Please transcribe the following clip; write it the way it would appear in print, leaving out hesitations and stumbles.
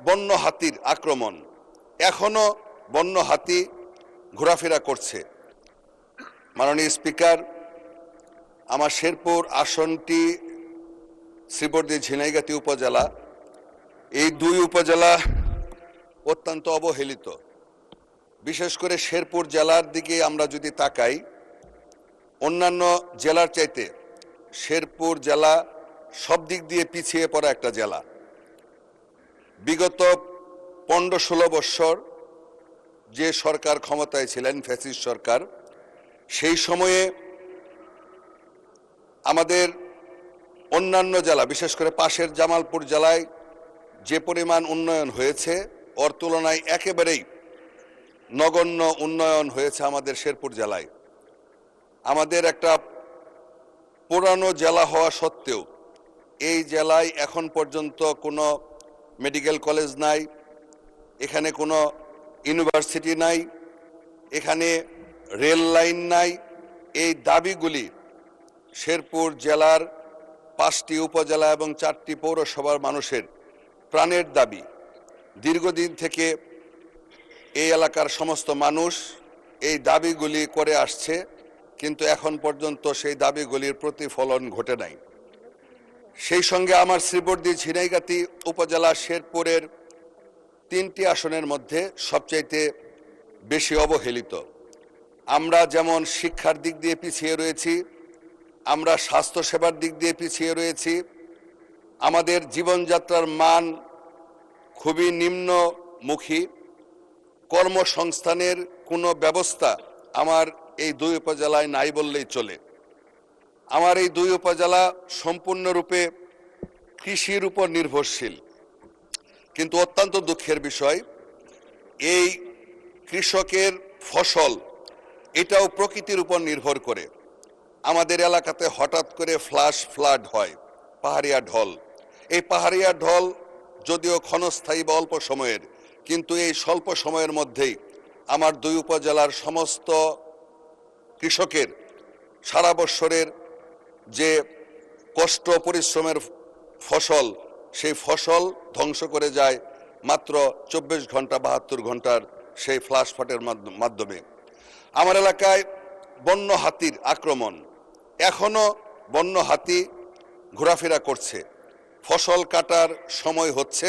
বন্য হাতির আক্রমণ, এখনো বন্য হাতি ঘোরাফেরা করছে। মাননীয় স্পিকার, আমার শেরপুর আসনটি শ্রীবর্দী ঝিনাইগাতি উপজেলা। এই দুই উপজেলা অত্যন্ত অবহেলিত। বিশেষ করে শেরপুর জেলার দিকে আমরা যদি তাকাই, অন্যান্য জেলার চাইতে শেরপুর জেলা সব দিক দিয়ে পিছিয়ে পড়া একটা জেলা। বিগত 15-16 বৎসর যে সরকার ক্ষমতায় ছিলেন, ফ্যাসিস্ট সরকার, সেই সময়ে আমাদের অন্যান্য জেলা, বিশেষ করে পাশের জামালপুর জেলায় যে পরিমাণ উন্নয়ন হয়েছে, ওর তুলনায় একেবারেই নগণ্য উন্নয়ন হয়েছে আমাদের শেরপুর জেলায়। আমাদের একটা পুরানো জেলা হওয়া সত্ত্বেও এই জেলায় এখন পর্যন্ত কোনো মেডিকেল কলেজ নাই, এখানে কোনো ইউনিভার্সিটি নাই, এখানে রেল লাইন নাই। এই দাবিগুলি শেরপুর জেলার 5টি উপজেলা এবং 4টি পৌরসভার মানুষের প্রাণের দাবি। দীর্ঘদিন থেকে এই এলাকার সমস্ত মানুষ এই দাবিগুলি করে আসছে, কিন্তু এখন পর্যন্ত সেই দাবিগুলির প্রতিফলন ঘটে নাই। সেই সঙ্গে আমার শ্রীবর্দী ঝিনাইগাতি উপজেলা শেরপুরের 3টি আসনের মধ্যে সবচাইতে বেশি অবহেলিত। আমরা যেমন শিক্ষার দিক দিয়ে পিছিয়ে রয়েছি, আমরা স্বাস্থ্যসেবার দিক দিয়ে পিছিয়ে রয়েছি, আমাদের জীবনযাত্রার মান খুবই নিম্নমুখী, কর্মসংস্থানের কোনো ব্যবস্থা আমার এই দুই উপজেলায় নাই বললেই চলে। আমার এই দুই উপজেলা সম্পূর্ণরূপে কৃষির উপর নির্ভরশীল, কিন্তু অত্যন্ত দুঃখের বিষয়, এই কৃষকের ফসল এটাও প্রকৃতির উপর নির্ভর করে। আমাদের এলাকাতে হঠাৎ করে ফ্লাশ ফ্লাড হয়, পাহাড়িয়া ঢল। এই পাহাড়িয়া ঢল যদিও ক্ষণস্থায়ী বা অল্প সময়ের, কিন্তু এই স্বল্প সময়ের মধ্যেই আমার দুই উপজেলার সমস্ত কৃষকের সারা বৎসরের যে কষ্ট পরিশ্রমের ফসল, সেই ফসল ধ্বংস করে যায় মাত্র 24 ঘন্টা 72 ঘন্টার সেই ফ্লাশ ফ্লাডের মাধ্যমে। আমার এলাকায় বন্য হাতির আক্রমণ, এখনো বন্য হাতি ঘোরাফেরা করছে। ফসল কাটার সময় হচ্ছে,